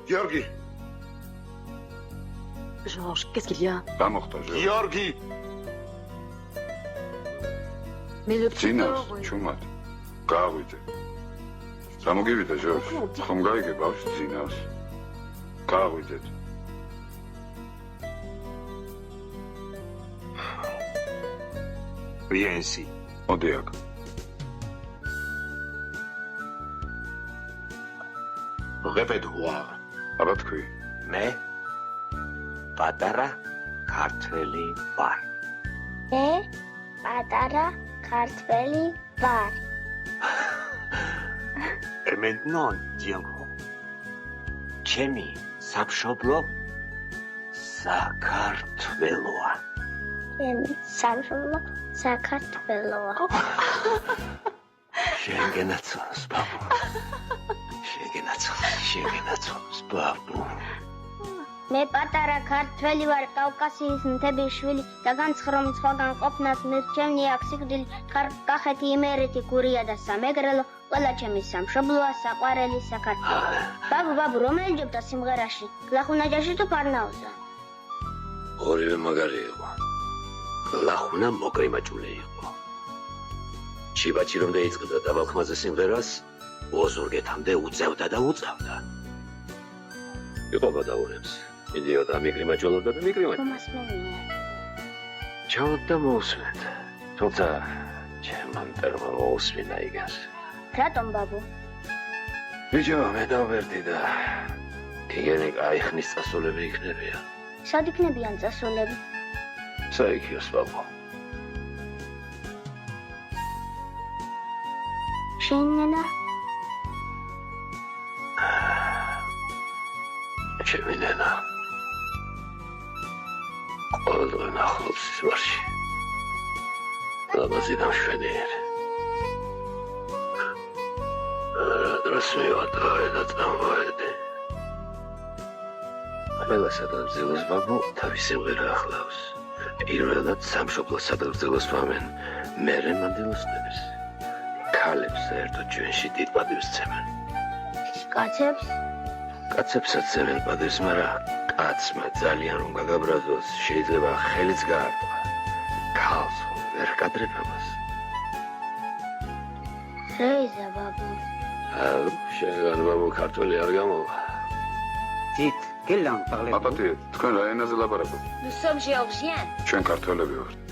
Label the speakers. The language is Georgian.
Speaker 1: Georgi.
Speaker 2: Georges, qu'est-ce qu'il y a?
Speaker 1: Pas morta, Georgi.
Speaker 2: Mais le petit
Speaker 1: Zinas,
Speaker 2: corps,
Speaker 1: Chumat. Gavite. Samogivite, George. Xom gaigeba Zinas. Gavite.
Speaker 3: Viens ici.
Speaker 1: Odiak.
Speaker 3: Répète voir.
Speaker 1: Აბა თქვი.
Speaker 3: მე პატარა ქართველი ვარ.
Speaker 4: მე პატარა ქართველი ვარ.
Speaker 3: ემენტნონ ჯიანგო. ჩემი სამშობლო საქართველოა.
Speaker 4: ჩემი სამშობლო საქართველოა.
Speaker 3: შენგენაცოს ბაბუ. შენგენაცოს ბაბუ.
Speaker 4: მე პატარა ქართველი ვარ, კავკასიის მთების შვილი და განცხრომ სხვაგან ყოფნას მირჩევნი აქ სიკვდილი, კახეთი, იმერეთი, გურია და სამეგრელო, ყველა ჩემი სამშობლოა, საყვარელი საქართველო. ბაბუ, რომელი ჯობდა სიმღერაში? გლახუნაჯაში თუ ფარნაოზა?
Speaker 3: ორივე მაგარი იყო. გლახუნა მოკრიმაჭული იყო. ჩიბაჭი რომ დაიწყდა დაბალხმაზე სიმღერას, ოზურგეთამდე უწევდა და უწევდა. იყო გადაურებს. იდიოტა მიკრიმაჭულობდა და მიკრიმაჭ.
Speaker 4: მომასმენია.
Speaker 3: ჩავდა მოусმენთ. თუმცა ჩემმა მტერმა მოусმინა იგას.
Speaker 4: რატომ ბაბუ?
Speaker 3: ბიჭო, მე დავერდი და გიგენი აიხნის წასულები იქნებიან.
Speaker 4: სად იქნებიან წასულები?
Speaker 3: საიქიოს ბაბუ.
Speaker 4: შენენა?
Speaker 3: ჩემი ნენა. ყოველდღე ნახულობს სვარში. ლაბაზი დამშვენიერი. რა დროს მივატოვე და წამოვედი. ყველა სადღეგრძელოს ბაბუ თავის სიმღერა ახლავს. პირველად სამშობლო სადღეგრძელოს ვამენ, მერე მანდილოსნებს. ქალებს საერთოდ ჩვენში დიდ პატივს სცემენ.
Speaker 4: კაცებს?
Speaker 3: კაცებსაც სცემენ პატივს, მაგრამ კაცმა ძალიან რომ გაგაბრაზოს, შეიძლება ხელიც გაარტყა. ქალს ვერ კადრებამას.
Speaker 4: რეიზა ბაბუ.
Speaker 3: შენგან ბაბუ ქართველი არ გამოვა.
Speaker 5: Dites, quelle langue parlez-vous?
Speaker 1: აპატი, თქვენ რა ენაზე ლაპარაკობთ?
Speaker 4: Nous sommes géorgiens.
Speaker 1: ჩვენ ქართველები ვართ.